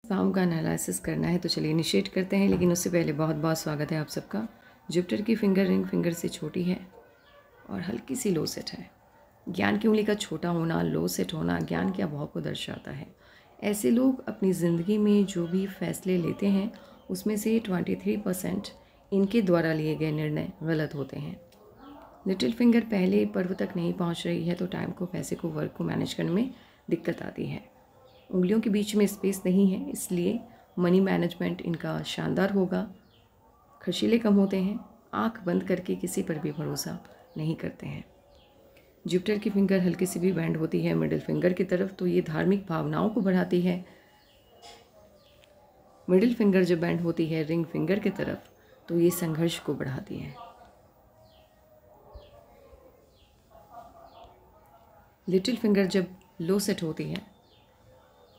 Form का analysis करना है तो चलिए इनिशिएट करते हैं, लेकिन उससे पहले बहुत बहुत स्वागत है आप सबका। जुपिटर की फिंगर रिंग फिंगर से छोटी है और हल्की सी लो सेट है। ज्ञान की उंगली का छोटा होना, लो सेट होना ज्ञान के अभाव को दर्शाता है। ऐसे लोग अपनी ज़िंदगी में जो भी फैसले लेते हैं उसमें से 23% इनके द्वारा लिए गए निर्णय गलत होते हैं। लिटिल फिंगर पहले पर्व तक नहीं पहुंच रही है तो टाइम को, पैसे को, वर्क को मैनेज करने में दिक्कत आती है। उंगलियों के बीच में स्पेस नहीं है, इसलिए मनी मैनेजमेंट इनका शानदार होगा। खर्चीले कम होते हैं, आंख बंद करके किसी पर भी भरोसा नहीं करते हैं। जुपिटर की फिंगर हल्की सी भी बैंड होती है मिडिल फिंगर की तरफ तो ये धार्मिक भावनाओं को बढ़ाती है। मिडिल फिंगर जब बैंड होती है रिंग फिंगर की तरफ तो ये संघर्ष को बढ़ाती है। लिटिल फिंगर जब लो सेट होती है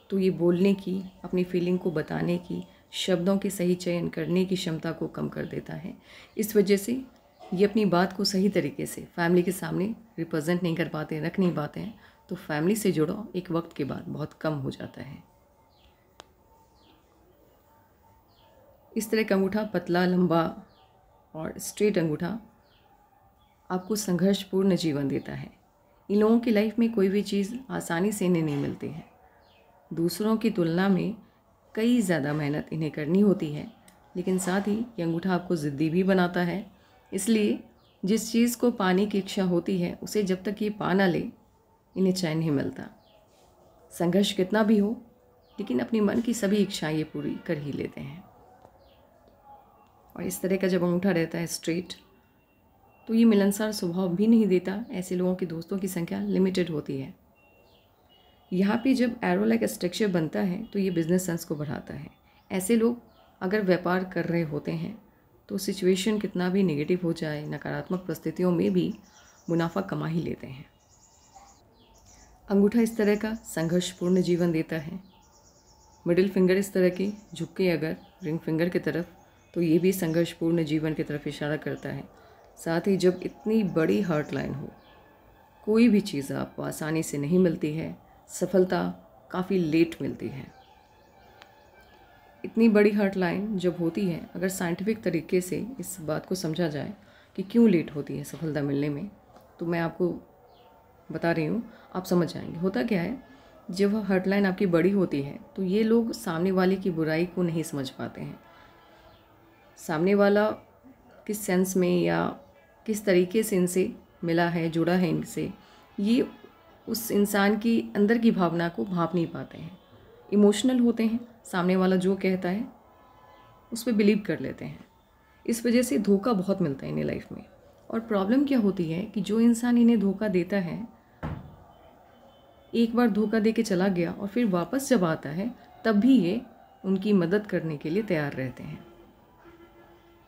तो ये बोलने की, अपनी फीलिंग को बताने की, शब्दों के सही चयन करने की क्षमता को कम कर देता है। इस वजह से ये अपनी बात को सही तरीके से फैमिली के सामने रिप्रेजेंट नहीं कर पाते, रख नहीं पाते हैं, तो फैमिली से जुड़ाव एक वक्त के बाद बहुत कम हो जाता है। इस तरह का अंगूठा पतला, लंबा और स्ट्रेट अंगूठा आपको संघर्षपूर्ण जीवन देता है। इन लोगों की लाइफ में कोई भी चीज़ आसानी से इन्हें नहीं मिलती है। दूसरों की तुलना में कई ज़्यादा मेहनत इन्हें करनी होती है, लेकिन साथ ही ये अंगूठा आपको ज़िद्दी भी बनाता है। इसलिए जिस चीज़ को पाने की इच्छा होती है उसे जब तक ये पा ना ले इन्हें चैन नहीं मिलता। संघर्ष कितना भी हो लेकिन अपनी मन की सभी इच्छाएं ये पूरी कर ही लेते हैं। और इस तरह का जब अंगूठा रहता है स्ट्रेट तो ये मिलनसार स्वभाव भी नहीं देता। ऐसे लोगों की दोस्तों की संख्या लिमिटेड होती है। यहाँ पे जब एरो लाइक स्ट्रक्चर बनता है तो ये बिजनेस सेंस को बढ़ाता है। ऐसे लोग अगर व्यापार कर रहे होते हैं तो सिचुएशन कितना भी नेगेटिव हो जाए, नकारात्मक परिस्थितियों में भी मुनाफा कमा ही लेते हैं। अंगूठा इस तरह का संघर्षपूर्ण जीवन देता है। मिडिल फिंगर इस तरह के झुके अगर रिंग फिंगर की तरफ तो ये भी संघर्षपूर्ण जीवन की तरफ इशारा करता है। साथ ही जब इतनी बड़ी हार्ट लाइन हो, कोई भी चीज़ आपको आसानी से नहीं मिलती है, सफलता काफ़ी लेट मिलती है। इतनी बड़ी हार्ट लाइन जब होती है, अगर साइंटिफिक तरीके से इस बात को समझा जाए कि क्यों लेट होती है सफलता मिलने में, तो मैं आपको बता रही हूँ, आप समझ जाएंगे। होता क्या है, जब हार्ट लाइन आपकी बड़ी होती है तो ये लोग सामने वाले की बुराई को नहीं समझ पाते हैं। सामने वाला किस सेंस में या किस तरीके से इनसे मिला है, जुड़ा है इनसे, ये उस इंसान की अंदर की भावना को भांप नहीं पाते हैं। इमोशनल होते हैं, सामने वाला जो कहता है उस पर बिलीव कर लेते हैं। इस वजह से धोखा बहुत मिलता है इन्हें लाइफ में। और प्रॉब्लम क्या होती है कि जो इंसान इन्हें धोखा देता है, एक बार धोखा दे के चला गया और फिर वापस जब आता है तब भी ये उनकी मदद करने के लिए तैयार रहते हैं।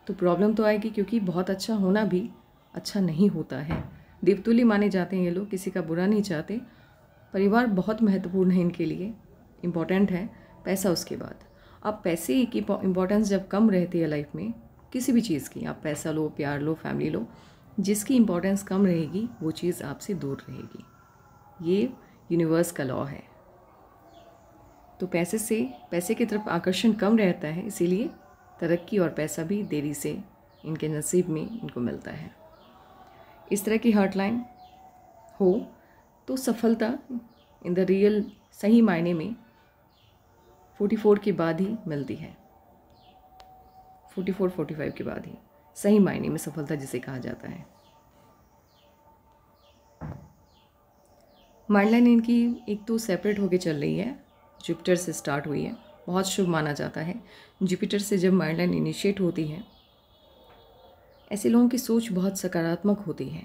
तो प्रॉब्लम तो आएगी, क्योंकि बहुत अच्छा होना भी अच्छा नहीं होता है। देवतुल्य माने जाते हैं ये लोग, किसी का बुरा नहीं चाहते। परिवार बहुत महत्वपूर्ण है इनके लिए, इम्पॉर्टेंट है, पैसा उसके बाद। अब पैसे की इम्पोर्टेंस जब कम रहती है लाइफ में, किसी भी चीज़ की, आप पैसा लो, प्यार लो, फैमिली लो, जिसकी इम्पोर्टेंस कम रहेगी वो चीज़ आपसे दूर रहेगी। ये यूनिवर्स का लॉ है। तो पैसे की तरफ आकर्षण कम रहता है, इसीलिए तरक्की और पैसा भी देरी से इनके नसीब में इनको मिलता है। इस तरह की हार्ट लाइन हो तो सफलता इन द रियल सही मायने में 44 के बाद ही मिलती है। 44-45 के बाद ही सही मायने में सफलता जिसे कहा जाता है। माइंड लाइन इनकी एक तो सेपरेट होके चल रही है, जुपिटर से स्टार्ट हुई है, बहुत शुभ माना जाता है। जुपिटर से जब माइंड लाइन इनिशिएट होती है, ऐसे लोगों की सोच बहुत सकारात्मक होती है।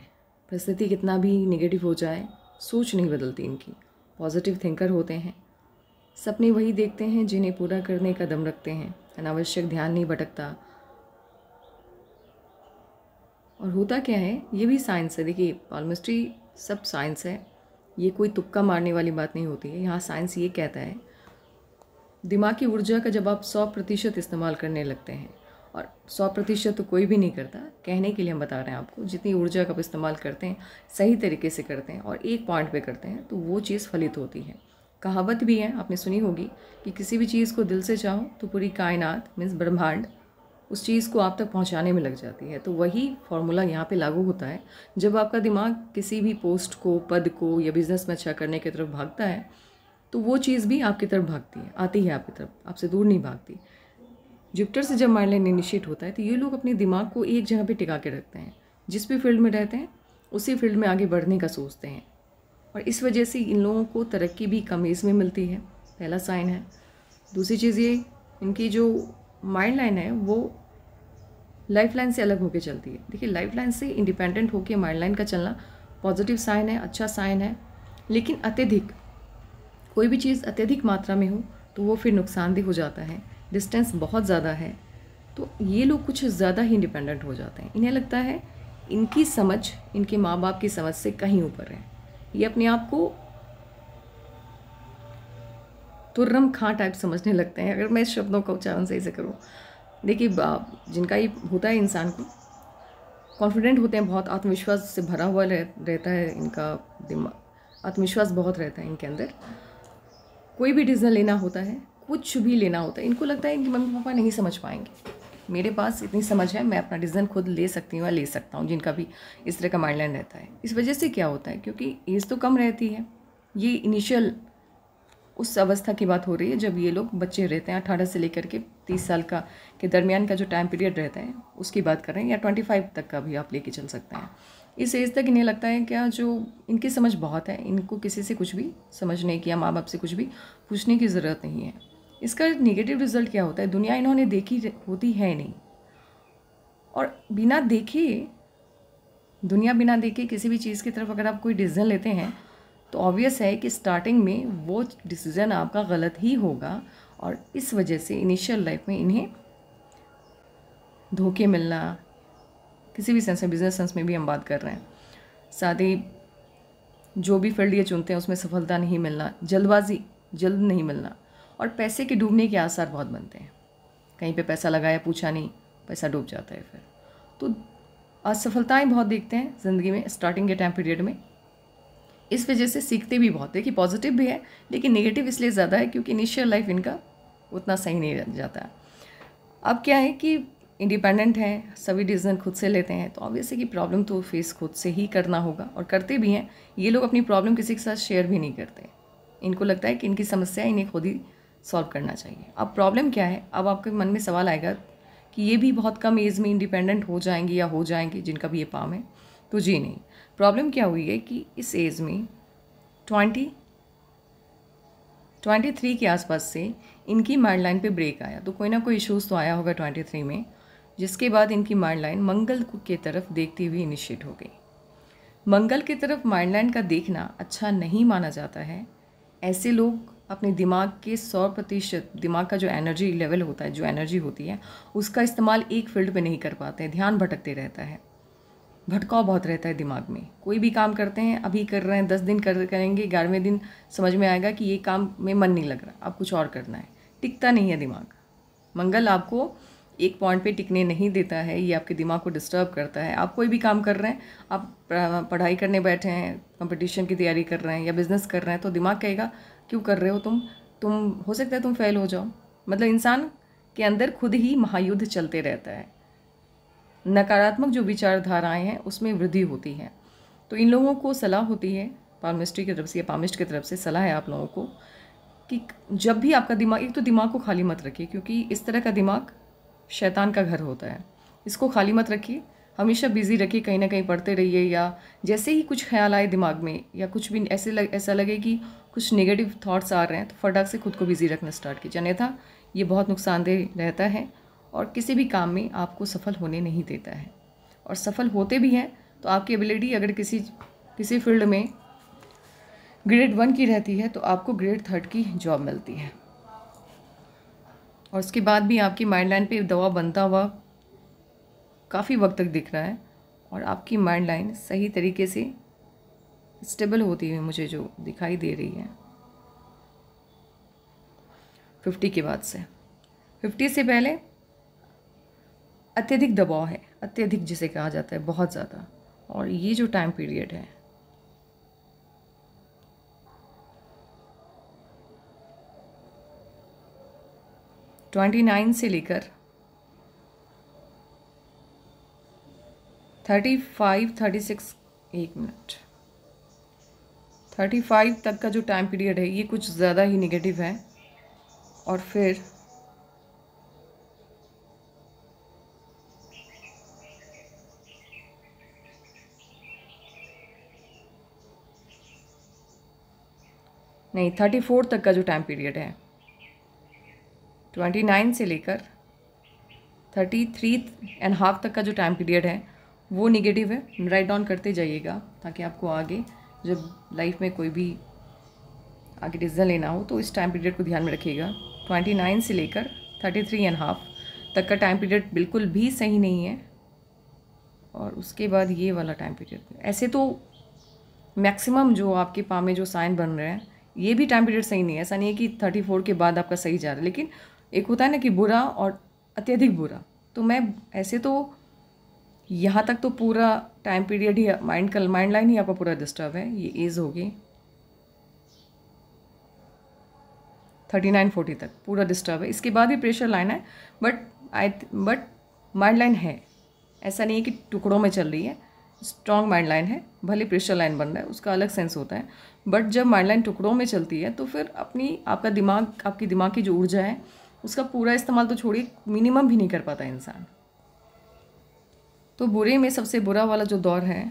परिस्थिति कितना भी नेगेटिव हो जाए, सोच नहीं बदलती इनकी। पॉजिटिव थिंकर होते हैं, सपने वही देखते हैं जिन्हें पूरा करने का दम रखते हैं। अनावश्यक ध्यान नहीं भटकता। और होता क्या है, ये भी साइंस है। देखिए, पाल्मिस्ट्री सब साइंस है, ये कोई तुक्का मारने वाली बात नहीं होती है। यहाँ साइंस ये कहता है, दिमाग की ऊर्जा का जब आप 100% इस्तेमाल करने लगते हैं, और 100% तो कोई भी नहीं करता, कहने के लिए हम बता रहे हैं आपको, जितनी ऊर्जा का आप इस्तेमाल करते हैं, सही तरीके से करते हैं और एक पॉइंट पे करते हैं, तो वो चीज़ फलित होती है। कहावत भी है, आपने सुनी होगी कि किसी भी चीज़ को दिल से चाहो तो पूरी कायनात मीन्स ब्रह्मांड उस चीज़ को आप तक पहुंचाने में लग जाती है। तो वही फॉर्मूला यहाँ पे लागू होता है। जब आपका दिमाग किसी भी पोस्ट को, पद को या बिज़नेस में अच्छा करने की तरफ भागता है तो वो चीज़ भी आपकी तरफ भागती है, आती है आपकी तरफ, आपसे दूर नहीं भागती। जुपिटर से जब माइंडलाइन इनिशिएट होता है तो ये लोग अपने दिमाग को एक जगह पे टिका के रखते हैं। जिस भी फील्ड में रहते हैं उसी फील्ड में आगे बढ़ने का सोचते हैं, और इस वजह से इन लोगों को तरक्की भी कम एज में मिलती है, पहला साइन है। दूसरी चीज़ ये, इनकी जो माइंड लाइन है वो लाइफ लाइन से अलग होकर चलती है। देखिए, लाइफ लाइन से इंडिपेंडेंट होकर माइंड लाइन का चलना पॉजिटिव साइन है, अच्छा साइन है। लेकिन अत्यधिक, कोई भी चीज़ अत्यधिक मात्रा में हो तो वो फिर नुकसानदेह हो जाता है। डिस्टेंस बहुत ज़्यादा है तो ये लोग कुछ ज़्यादा ही इंडिपेंडेंट हो जाते हैं। इन्हें लगता है इनकी समझ इनके माँ बाप की समझ से कहीं ऊपर है। ये अपने आप को तुर्रम खां टाइप समझने लगते हैं, अगर मैं इस शब्दों का उच्चारण सही से करूँ। देखिए, जिनका ये होता है, इंसान को कॉन्फिडेंट होते हैं, बहुत आत्मविश्वास से भरा हुआ रहता है इनका दिमाग, आत्मविश्वास बहुत रहता है इनके अंदर। कोई भी डिसीजन लेना होता है, कुछ भी लेना होता है, इनको लगता है कि मम्मी पापा नहीं समझ पाएंगे, मेरे पास इतनी समझ है, मैं अपना डिसीजन खुद ले सकती हूँ या ले सकता हूँ। जिनका भी इस तरह का माइंडलाइन रहता है, इस वजह से क्या होता है, क्योंकि एज तो कम रहती है, ये इनिशियल उस अवस्था की बात हो रही है जब ये लोग बच्चे रहते हैं, 18 से लेकर के 30 साल का के दरमियान का जो टाइम पीरियड रहता है उसकी बात कर रहे हैं, या 25 तक का भी आप लेके चल सकते हैं। इस एज तक इन्हें लगता है क्या, जो इनकी समझ बहुत है, इनको किसी से कुछ भी समझने की या माँ बाप से कुछ भी पूछने की ज़रूरत नहीं है। इसका नेगेटिव रिजल्ट क्या होता है, दुनिया इन्होंने देखी होती है नहीं, और बिना देखे, दुनिया बिना देखे किसी भी चीज़ की तरफ अगर आप कोई डिसीज़न लेते हैं तो ऑब्वियस है कि स्टार्टिंग में वो डिसीज़न आपका गलत ही होगा, और इस वजह से इनिशियल लाइफ में इन्हें धोखे मिलना, किसी भी सेंस में, बिजनेस सेंस में भी हम बात कर रहे हैं, साथ ही जो भी फील्ड ये चुनते हैं उसमें सफलता नहीं मिलना, जल्दबाजी, जल्द नहीं मिलना, और पैसे के डूबने के आसार बहुत बनते हैं। कहीं पे पैसा लगाया, पूछा नहीं, पैसा डूब जाता है फिर। तो असफलताएं बहुत देखते हैं ज़िंदगी में स्टार्टिंग के टाइम पीरियड में। इस वजह से सीखते भी बहुत है कि पॉजिटिव भी है, लेकिन नेगेटिव इसलिए ज़्यादा है क्योंकि इनिशियल लाइफ इनका उतना सही नहीं रह जाता। अब क्या है कि इंडिपेंडेंट हैं, सभी डिसीजन खुद से लेते हैं, तो ऑब्वियसली कि प्रॉब्लम तो फेस खुद से ही करना होगा, और करते भी हैं। ये लोग अपनी प्रॉब्लम किसी के साथ शेयर भी नहीं करते, इनको लगता है कि इनकी समस्या इन्हें खुद ही सॉल्व करना चाहिए। अब प्रॉब्लम क्या है, अब आपके मन में सवाल आएगा कि ये भी बहुत कम एज में इंडिपेंडेंट हो जाएंगी या हो जाएंगे जिनका भी ये पाम है, तो जी नहीं। प्रॉब्लम क्या हुई है कि इस एज में 23 के आसपास से इनकी माइंड लाइन पे ब्रेक आया, तो कोई ना कोई इश्यूज़ तो आया होगा 23 में, जिसके बाद इनकी माइंड लाइन मंगल की तरफ देखती हुई इनिशिएट हो गई। मंगल की तरफ माइंड लाइन का देखना अच्छा नहीं माना जाता है। ऐसे लोग अपने दिमाग के 100%, दिमाग का जो एनर्जी लेवल होता है, जो एनर्जी होती है, उसका इस्तेमाल एक फील्ड पे नहीं कर पाते हैं, ध्यान भटकते रहता है, भटकाव बहुत रहता है दिमाग में। कोई भी काम करते हैं, अभी कर रहे हैं, 10 दिन करेंगे, 11वें दिन समझ में आएगा कि ये काम में मन नहीं लग रहा, अब कुछ और करना है, टिकता नहीं है दिमाग। मंगल आपको एक पॉइंट पे टिकने नहीं देता है, ये आपके दिमाग को डिस्टर्ब करता है। आप कोई भी काम कर रहे हैं, आप पढ़ाई करने बैठे हैं, कंपटीशन की तैयारी कर रहे हैं या बिज़नेस कर रहे हैं, तो दिमाग कहेगा क्यों कर रहे हो तुम हो सकता है तुम फेल हो जाओ। मतलब इंसान के अंदर खुद ही महायुद्ध चलते रहता है, नकारात्मक जो विचारधाराएं हैं उसमें वृद्धि होती है। तो इन लोगों को सलाह होती है पामिस्ट्री की तरफ से या पामिस्ट की तरफ से सलाह है आप लोगों को कि जब भी आपका दिमाग, एक तो दिमाग को खाली मत रखिए, क्योंकि इस तरह का दिमाग शैतान का घर होता है, इसको खाली मत रखिए, हमेशा बिजी रखिए, कहीं ना कहीं पढ़ते रहिए, या जैसे ही कुछ ख्याल आए दिमाग में या कुछ भी ऐसा लगे कि कुछ नेगेटिव थॉट्स आ रहे हैं, तो फटाक से खुद को बिजी रखना स्टार्ट कीजिए, अन्यथा ये बहुत नुकसानदेह रहता है और किसी भी काम में आपको सफल होने नहीं देता है। और सफल होते भी हैं तो आपकी एबिलिटी अगर किसी फील्ड में ग्रेड 1 की रहती है तो आपको ग्रेड 3 की जॉब मिलती है, और उसके बाद भी आपकी माइंड लाइन पे दबाव बनता हुआ काफ़ी वक्त तक दिख रहा है, और आपकी माइंड लाइन सही तरीके से स्टेबल होती हुई मुझे जो दिखाई दे रही है 50 के बाद से। 50 से पहले अत्यधिक दबाव है, अत्यधिक जिसे कहा जाता है, बहुत ज़्यादा। और ये जो टाइम पीरियड है 29 से लेकर 35, 36, एक मिनट, 35 तक का जो टाइम पीरियड है ये कुछ ज़्यादा ही नेगेटिव है। और फिर नहीं, 34 तक का जो टाइम पीरियड है, 29 से लेकर 33.5 तक का जो टाइम पीरियड है वो निगेटिव है। राइट डाउन करते जाइएगा ताकि आपको आगे जब लाइफ में कोई भी आगे डिसीजन लेना हो तो इस टाइम पीरियड को ध्यान में रखिएगा। 29 से लेकर 33.5 तक का टाइम पीरियड बिल्कुल भी सही नहीं है। और उसके बाद ये वाला टाइम पीरियड, ऐसे तो मैक्सिमम जो आपके पाँव में जो साइन बन रहे हैं ये भी टाइम पीरियड सही नहीं है। ऐसा नहीं है कि 34 के बाद आपका सही जा रहा है, लेकिन एक होता है ना कि बुरा और अत्यधिक बुरा। तो मैं ऐसे तो यहाँ तक तो पूरा टाइम पीरियड ही माइंड लाइन ही आपका पूरा डिस्टर्ब है। ये एज होगी 39-40 तक पूरा डिस्टर्ब है। इसके बाद भी प्रेशर लाइन है, बट माइंड लाइन है। ऐसा नहीं है कि टुकड़ों में चल रही है, स्ट्रॉन्ग माइंड लाइन है। भले प्रेशर लाइन बन रहा है, उसका अलग सेंस होता है, बट जब माइंड लाइन टुकड़ों में चलती है तो फिर आपका दिमाग, आपकी दिमाग की जो ऊर्जा है उसका पूरा इस्तेमाल तो छोड़िए, मिनिमम भी नहीं कर पाता इंसान। तो बुरे में सबसे बुरा वाला जो दौर है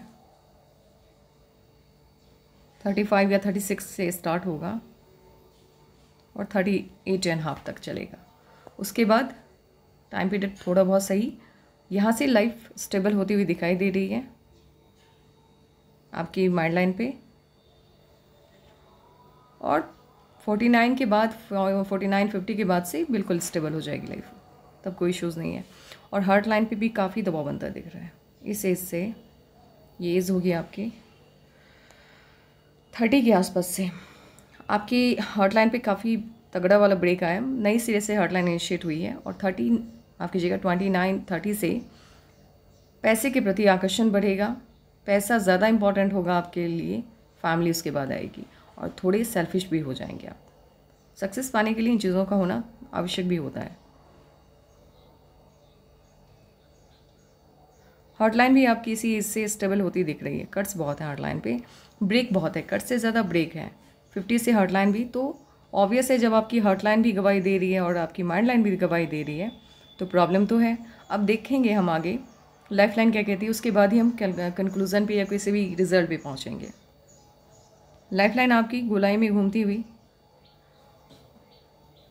35 या 36 से स्टार्ट होगा और 38.5 तक चलेगा। उसके बाद टाइम पीरियड थोड़ा बहुत सही, यहाँ से लाइफ स्टेबल होती हुई दिखाई दे रही है आपकी माइंड लाइन पे। और 49 के बाद, 49-50 के बाद से बिल्कुल स्टेबल हो जाएगी लाइफ, तब कोई इश्यूज़ नहीं है। और हार्ट लाइन पे भी काफ़ी दबाव बनता दिख रहा है इस एज से। ये एज होगी आपकी 30 के आसपास से। आपकी हार्ट लाइन पे काफ़ी तगड़ा वाला ब्रेक आया, नई सिरे से हार्ट लाइन इनिशिएट हुई है। और 30 आप कीजिएगा 29-30 से पैसे के प्रति आकर्षण बढ़ेगा, पैसा ज़्यादा इम्पॉर्टेंट होगा आपके लिए, फैमिली उसके बाद आएगी। और थोड़े सेल्फिश भी हो जाएंगे आप। सक्सेस पाने के लिए इन चीज़ों का होना आवश्यक भी होता है। हार्ट लाइन भी आपकी इसी इससे स्टेबल होती दिख रही है। कट्स बहुत है हार्ट लाइन पे, ब्रेक बहुत है, कट से ज़्यादा ब्रेक है। 50 से हार्ट लाइन भी, तो ऑब्वियस है जब आपकी हार्ट लाइन भी गवाही दे रही है और आपकी माइंड लाइन भी गवाही दे रही है तो प्रॉब्लम तो है। अब देखेंगे हम आगे लाइफ लाइन क्या कहती है, उसके बाद ही हम कंक्लूज़न पे या किसी भी रिजल्ट पे पहुँचेंगे। लाइफ लाइन आपकी गोलाई में घूमती हुई,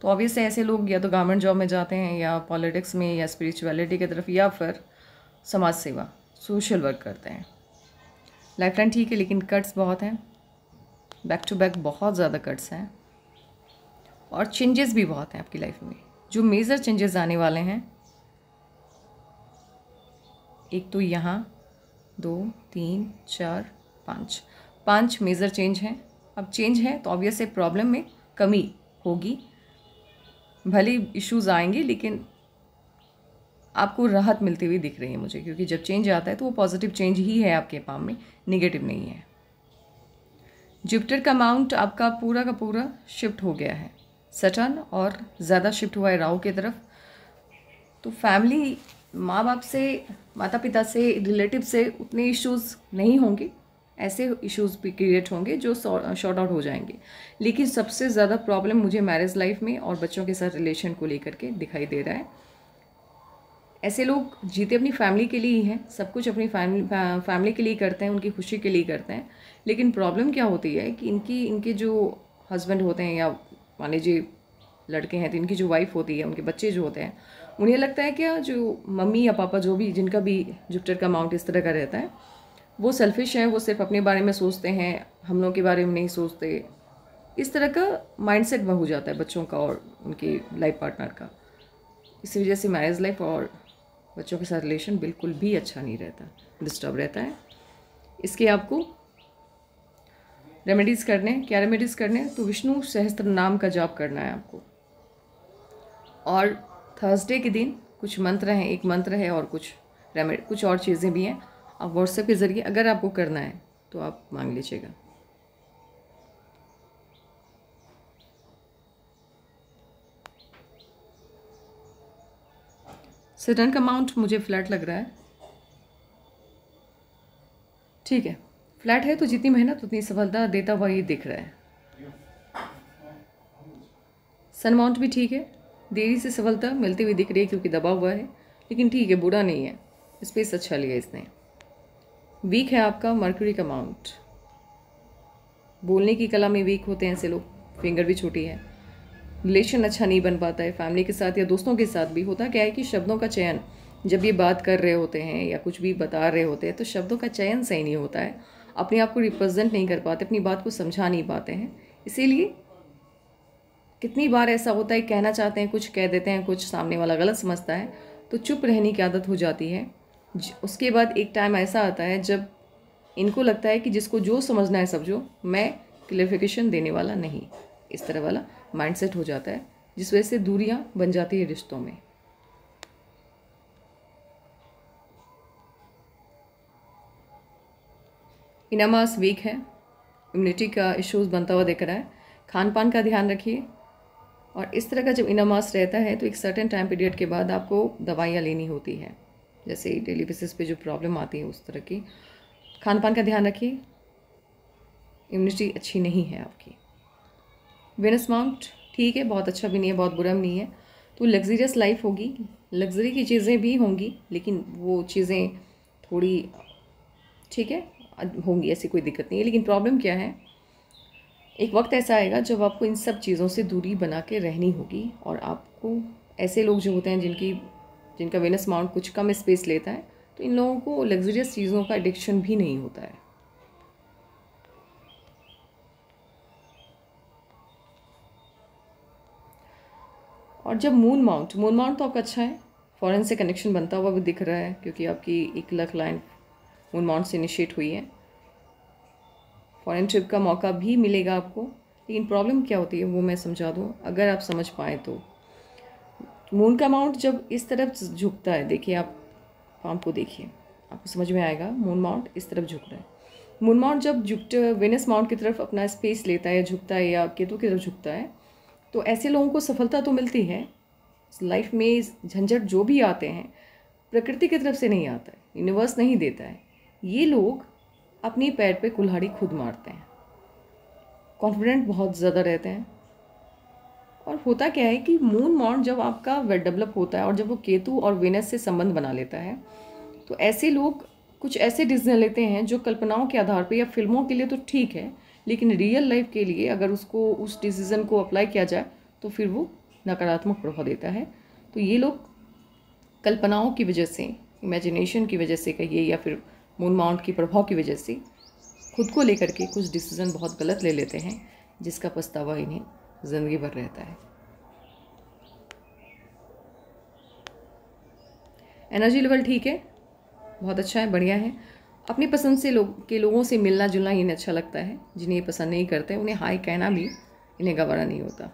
तो ऑब्वियस है ऐसे लोग या तो गवर्नमेंट जॉब में जाते हैं या पॉलिटिक्स में या स्पिरिचुअलिटी की तरफ या फिर समाज सेवा, सोशल वर्क करते हैं। लाइफ लाइन ठीक है, लेकिन कट्स बहुत हैं, बैक टू बैक बहुत ज़्यादा कट्स हैं। और चेंजेस भी बहुत हैं आपकी लाइफ में। जो मेजर चेंजेस आने वाले हैं, एक तो यहाँ 2, 3, 4, 5 मेजर चेंज हैं। अब चेंज है तो ऑब्वियस है प्रॉब्लम में कमी होगी, भले इश्यूज आएंगे लेकिन आपको राहत मिलती हुई दिख रही है मुझे, क्योंकि जब चेंज आता है तो वो पॉजिटिव चेंज ही है आपके पाम में, निगेटिव नहीं है। जुपिटर का माउंट आपका पूरा का पूरा शिफ्ट हो गया है सैटर्न, और ज़्यादा शिफ्ट हुआ है राहु की तरफ। तो फैमिली, माँ बाप से, माता पिता से, रिलेटिव से उतने इश्यूज नहीं होंगे, ऐसे इश्यूज भी क्रिएट होंगे जो शॉर्ट आउट हो जाएंगे। लेकिन सबसे ज़्यादा प्रॉब्लम मुझे मैरिज लाइफ में और बच्चों के साथ रिलेशन को लेकर के दिखाई दे रहा है। ऐसे लोग जीते अपनी फैमिली के लिए ही हैं, सब कुछ अपनी फैमिली के लिए करते हैं, उनकी खुशी के लिए करते हैं। लेकिन प्रॉब्लम क्या होती है कि इनके जो हस्बैंड होते हैं या मान लीजिए लड़के हैं तो इनकी जो वाइफ होती है, उनके बच्चे जो होते हैं, उन्हें लगता है क्या जो मम्मी या पापा जो भी जिनका भी जुपिटर का माउंट इस तरह का रहता है वो सेल्फिश हैं, वो सिर्फ अपने बारे में सोचते हैं, हम लोगों के बारे में नहीं सोचते। इस तरह का माइंडसेट वह हो जाता है बच्चों का और उनके लाइफ पार्टनर का। इसी वजह से मैरिज लाइफ और बच्चों के साथ रिलेशन बिल्कुल भी अच्छा नहीं रहता, डिस्टर्ब रहता है। इसके आपको रेमेडीज़ करने, क्या रेमेडीज़ करने, तो विष्णु सहस्त्र नाम का जाप करना है आपको। और थर्सडे के दिन कुछ मंत्र हैं, एक मंत्र है और कुछ और चीज़ें भी हैं। आप व्हाट्सएप के ज़रिए अगर आपको करना है तो आप मांग लीजिएगा। सडन का अमाउंट मुझे फ्लैट लग रहा है। ठीक है, फ्लैट है तो जितनी मेहनत उतनी सफलता देता हुआ ये दिख रहा है। सन अमाउंट भी ठीक है, देरी से सफलता मिलती हुई दिख रही है क्योंकि दबा हुआ है, लेकिन ठीक है, बुरा नहीं है, स्पेस अच्छा लिया इसने। वीक है आपका मर्क्यूरी का अमाउंट, बोलने की कला में वीक होते हैं ऐसे लोग, फिंगर भी छोटी है, रिलेशन अच्छा नहीं बन पाता है फैमिली के साथ या दोस्तों के साथ भी। होता क्या है कि शब्दों का चयन, जब ये बात कर रहे होते हैं या कुछ भी बता रहे होते हैं तो शब्दों का चयन सही नहीं होता है, अपने आप को रिप्रेजेंट नहीं कर पाते, अपनी बात को समझा नहीं पाते हैं। इसीलिए कितनी बार ऐसा होता है, कहना चाहते हैं कुछ, कह देते हैं कुछ, सामने वाला गलत समझता है तो चुप रहने की आदत हो जाती है। उसके बाद एक टाइम ऐसा आता है जब इनको लगता है कि जिसको जो समझना है समझो, मैं क्लैरिफिकेशन देने वाला नहीं, इस तरह वाला माइंडसेट हो जाता है, जिस वजह से दूरियां बन जाती है रिश्तों में। इनामास वीक है, इम्यूनिटी का इश्यूज बनता हुआ दिख रहा है, खान पान का ध्यान रखिए। और इस तरह का जब इनामास रहता है तो एक सर्टेन टाइम पीरियड के बाद आपको दवाइयाँ लेनी होती है, जैसे डेली बेसिस पे जो प्रॉब्लम आती है उस तरह की। खान पान का ध्यान रखिए, इम्यूनिटी अच्छी नहीं है आपकी। वेनस माउंट ठीक है, बहुत अच्छा भी नहीं है, बहुत बुरा भी नहीं है। तो लग्जरियस लाइफ होगी, लग्जरी की चीज़ें भी होंगी, लेकिन वो चीज़ें थोड़ी ठीक है होंगी, ऐसी कोई दिक्कत नहीं है। लेकिन प्रॉब्लम क्या है, एक वक्त ऐसा आएगा जब आपको इन सब चीज़ों से दूरी बना के रहनी होगी, और आपको ऐसे लोग जो होते हैं जिनका वेनस माउंट कुछ कम स्पेस लेता है, तो इन लोगों को लग्जरियस चीज़ों का एडिक्शन भी नहीं होता है। और जब मून माउंट तो आपका अच्छा है, फॉरेन से कनेक्शन बनता हुआ भी दिख रहा है, क्योंकि आपकी 1 लाख लाइन मून माउंट से इनिशिएट हुई है। फॉरेन ट्रिप का मौका भी मिलेगा आपको, लेकिन प्रॉब्लम क्या होती है वो मैं समझा दूँ अगर आप समझ पाए तो। मून का माउंट जब इस तरफ झुकता है, देखिए आप पाम को देखिए, आपको समझ में आएगा, मून माउंट इस तरफ झुक रहा है। मून माउंट जब जुपिटर वेनस माउंट की तरफ अपना स्पेस लेता है, झुकता है, या केतु की तरफ झुकता है, तो ऐसे लोगों को सफलता तो मिलती है लाइफ में। झंझट जो भी आते हैं प्रकृति की तरफ से नहीं आता है, यूनिवर्स नहीं देता है। ये लोग अपनी पैर पे कुल्हाड़ी खुद मारते हैं, कॉन्फिडेंट बहुत ज़्यादा रहते हैं। और होता क्या है कि मून माउंट जब आपका वेल डेवलप होता है और जब वो केतु और वेनस से संबंध बना लेता है, तो ऐसे लोग कुछ ऐसे डिसीजन लेते हैं जो कल्पनाओं के आधार पे या फिल्मों के लिए तो ठीक है, लेकिन रियल लाइफ के लिए अगर उसको उस डिसीजन को अप्लाई किया जाए तो फिर वो नकारात्मक प्रभाव देता है। तो ये लोग कल्पनाओं की वजह से, इमेजिनेशन की वजह से कहिए, या फिर मून माउंट की प्रभाव की वजह से खुद को लेकर के कुछ डिसीजन बहुत गलत ले लेते हैं, जिसका पछतावा इन्हें ज़िंदगी भर रहता है। एनर्जी लेवल ठीक है, बहुत अच्छा है, बढ़िया है। अपनी पसंद से लोगों से मिलना जुलना इन्हें अच्छा लगता है। जिन्हें ये पसंद नहीं करते उन्हें हाय कहना भी इन्हें गवारा नहीं होता।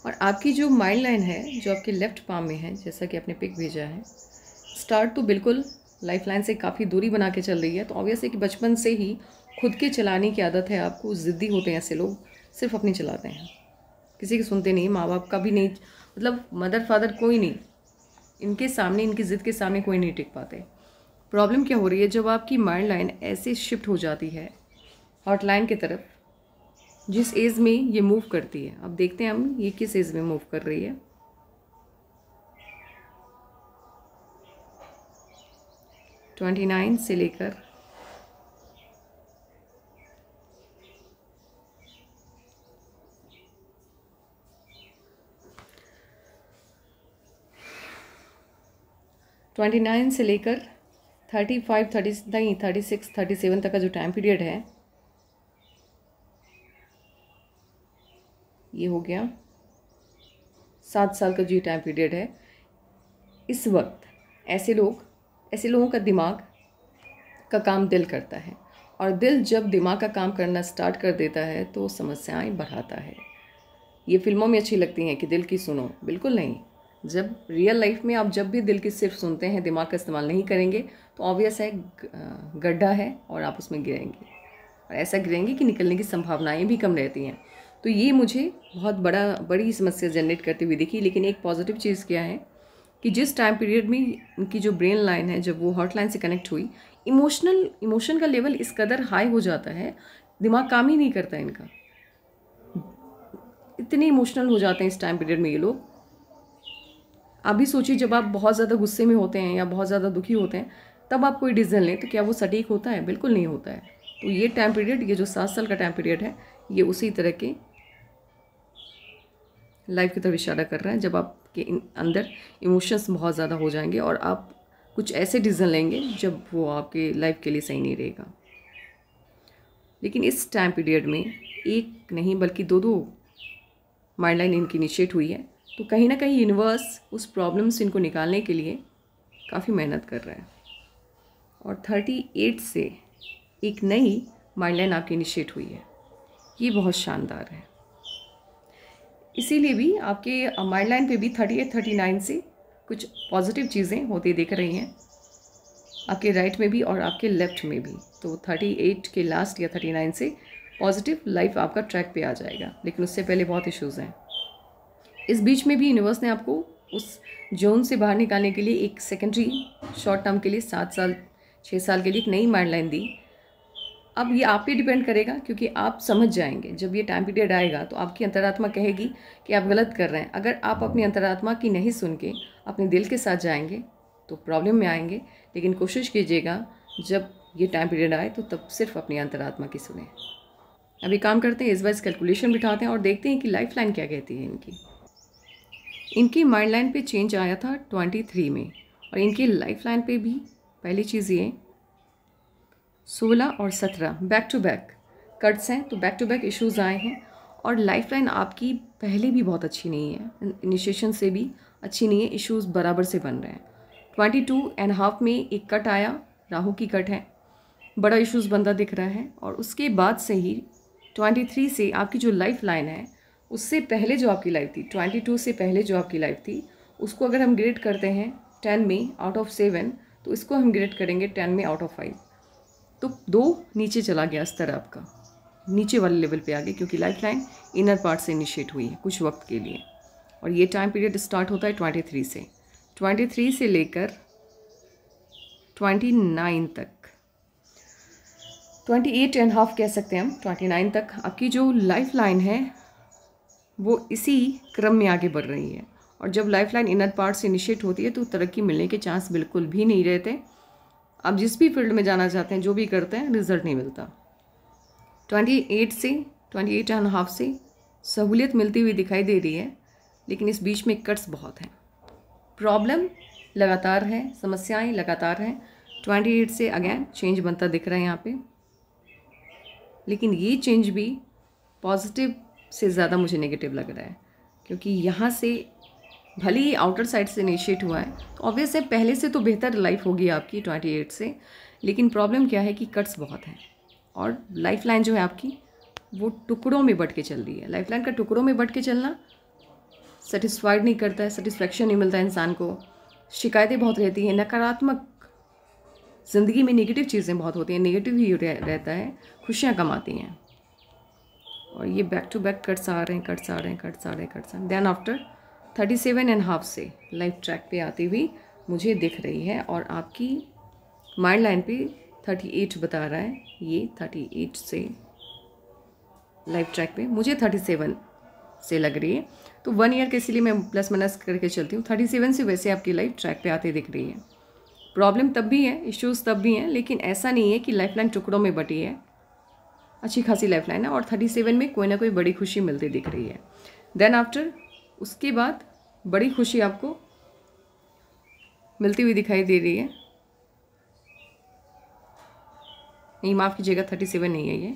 और आपकी जो माइंड लाइन है जो आपके लेफ्ट पाम में है, जैसा कि आपने पिक भेजा है, स्टार्ट तो बिल्कुल लाइफ लाइन से काफ़ी दूरी बना के चल रही है। तो ऑब्वियस है कि बचपन से ही खुद के चलाने की आदत है आपको। ज़िद्दी होते हैं ऐसे लोग, सिर्फ अपनी चलाते हैं, किसी की सुनते नहीं, माँ बाप का भी नहीं, मतलब मदर फादर कोई नहीं, इनके सामने, इनकी ज़िद के सामने कोई नहीं टिक पाते। प्रॉब्लम क्या हो रही है, जब आपकी माइंड लाइन ऐसे शिफ्ट हो जाती है हॉट लाइन की तरफ, जिस एज में ये मूव करती है, अब देखते हैं हम ये किस एज में मूव कर रही है। ट्वेंटी 29 से लेकर 29 से लेकर 35, 30 नहीं 36, 37 तक का जो टाइम पीरियड है, ये हो गया 7 साल का जो टाइम पीरियड है। इस वक्त ऐसे लोगों का दिमाग का काम दिल करता है, और दिल जब दिमाग का काम करना स्टार्ट कर देता है तो समस्याएं बढ़ाता है। ये फिल्मों में अच्छी लगती हैं कि दिल की सुनो, बिल्कुल नहीं। जब रियल लाइफ में आप जब भी दिल की सिर्फ सुनते हैं, दिमाग का इस्तेमाल नहीं करेंगे, तो ऑब्वियस है गड्ढा है और आप उसमें गिरेंगे, और ऐसा गिरेंगे कि निकलने की संभावनाएं भी कम रहती हैं। तो ये मुझे बहुत बड़ी समस्या जनरेट करती हुई दिखी। लेकिन एक पॉजिटिव चीज़ क्या है कि जिस टाइम पीरियड में इनकी जो ब्रेन लाइन है जब वो हॉट लाइन से कनेक्ट हुई, इमोशन का लेवल इस कदर हाई हो जाता है, दिमाग काम ही नहीं करता इनका, इतने इमोशनल हो जाते हैं इस टाइम पीरियड में ये लोग। आप भी सोचिए, जब आप बहुत ज़्यादा गुस्से में होते हैं या बहुत ज़्यादा दुखी होते हैं तब आप कोई डिसीजन लें तो क्या वो सटीक होता है? बिल्कुल नहीं होता है। तो ये टाइम पीरियड, ये जो 7 साल का टाइम पीरियड है, ये उसी तरह के लाइफ की तरफ इशारा कर रहा है जब आपके अंदर इमोशंस बहुत ज़्यादा हो जाएंगे और आप कुछ ऐसे डिसीजन लेंगे जब वो आपके लाइफ के लिए सही नहीं रहेगा। लेकिन इस टाइम पीरियड में एक नहीं बल्कि दो माइंड लाइन इनकी इनिशिएट हुई है, तो कहीं ना कहीं यूनिवर्स उस प्रॉब्लम से इनको निकालने के लिए काफ़ी मेहनत कर रहा है। और 38 से एक नई माइंड लाइन आपकी इनिशिएट हुई है, ये बहुत शानदार है। इसीलिए भी आपके माइंड लाइन पे भी 38 39 से कुछ पॉजिटिव चीज़ें होती दिख रही हैं, आपके राइट में भी और आपके लेफ्ट में भी। तो 38 के लास्ट या 39 से पॉजिटिव लाइफ आपका ट्रैक पे आ जाएगा, लेकिन उससे पहले बहुत इश्यूज़ हैं। इस बीच में भी यूनिवर्स ने आपको उस जोन से बाहर निकालने के लिए एक सेकेंडरी शॉर्ट टर्म के लिए 7 साल 6 साल के लिए एक नई माइंड लाइन दी। अब ये आप पे डिपेंड करेगा, क्योंकि आप समझ जाएंगे जब ये टाइम पीरियड आएगा तो आपकी अंतरात्मा कहेगी कि आप गलत कर रहे हैं। अगर आप अपनी अंतरात्मा की नहीं सुन के अपने दिल के साथ जाएंगे तो प्रॉब्लम में आएंगे। लेकिन कोशिश कीजिएगा जब ये टाइम पीरियड आए तो तब सिर्फ अपनी अंतरात्मा की सुने। अभी काम करते हैं, इस बार कैलकुलेशन बिठाते हैं और देखते हैं कि लाइफ लाइन क्या कहती है इनकी माइंड लाइन पे चेंज आया था 23 में, और इनकी लाइफ लाइन पे भी पहली चीज़ ये 16 और 17 बैक टू बैक कट्स हैं, तो बैक टू बैक इश्यूज़ आए हैं। और लाइफ लाइन आपकी पहले भी बहुत अच्छी नहीं है, इनिशिएशन से भी अच्छी नहीं है, इश्यूज़ बराबर से बन रहे हैं। 22.5 में एक कट आया, राहु की कट है, बड़ा इश्यूज़ बनता दिख रहा है। और उसके बाद से ही 23 से आपकी जो लाइफ लाइन है, उससे पहले जो आपकी लाइफ थी, 22 से पहले जो आपकी लाइफ थी, उसको अगर हम ग्रेड करते हैं 10 में आउट ऑफ 7, तो इसको हम ग्रेड करेंगे 10 में आउट ऑफ 5। तो 2 नीचे चला गया, स्तर आपका नीचे वाले लेवल पे आ गया, क्योंकि लाइफ लाइन इनर पार्ट से इनिशिएट हुई है कुछ वक्त के लिए। और ये टाइम पीरियड स्टार्ट होता है 23 से लेकर 29 तक, 28.5 कह सकते हैं हम, 29 तक आपकी जो लाइफ लाइन है वो इसी क्रम में आगे बढ़ रही है। और जब लाइफ लाइन इनर पार्ट से इनिशिएट होती है तो तरक्की मिलने के चांस बिल्कुल भी नहीं रहते। आप जिस भी फील्ड में जाना चाहते हैं, जो भी करते हैं, रिजल्ट नहीं मिलता। 28.5 से सहूलियत मिलती हुई दिखाई दे रही है, लेकिन इस बीच में कट्स बहुत हैं, प्रॉब्लम लगातार है, समस्याएं लगातार हैं। 28 से अगेन चेंज बनता दिख रहा है यहाँ पे, लेकिन ये चेंज भी पॉजिटिव से ज़्यादा मुझे नेगेटिव लग रहा है, क्योंकि यहाँ से भले ही आउटर साइड से इनिशिएट हुआ है तो ऑब्वियस है पहले से तो बेहतर लाइफ होगी आपकी 28 से, लेकिन प्रॉब्लम क्या है कि कट्स बहुत हैं। और लाइफ लाइन जो है आपकी वो टुकड़ों में बट के चल रही है। लाइफ लाइन का टुकड़ों में बट के चलना सेटिस्फाइड नहीं करता है, सेटिस्फेक्शन नहीं मिलता है इंसान को, शिकायतें बहुत रहती हैं, नकारात्मक ज़िंदगी में नेगेटिव चीज़ें बहुत होती हैं, नेगेटिव ही रहता है, खुशियाँ कम आती हैं। और ये बैक टू बैक कट्स आ रहे हैं। देन आफ्टर 37.5 से लाइफ ट्रैक पे आती हुई मुझे दिख रही है, और आपकी माइंड लाइन पे 38 बता रहा है। ये 38 से लाइफ ट्रैक पे मुझे 37 से लग रही है, तो 1 ईयर के इसीलिए मैं प्लस माइनस करके चलती हूँ। 37 से वैसे आपकी लाइफ ट्रैक पे आती दिख रही है। प्रॉब्लम तब भी है, इश्यूज़ तब भी हैं, लेकिन ऐसा नहीं है कि लाइफ लाइन टुकड़ों में बटी है, अच्छी खासी लाइफ लाइन है। और 37 में कोई ना कोई बड़ी खुशी मिलती दिख रही है। देन आफ्टर उसके बाद बड़ी खुशी आपको मिलती हुई दिखाई दे रही है। नहीं, माफ़ कीजिएगा, 37 नहीं है, ये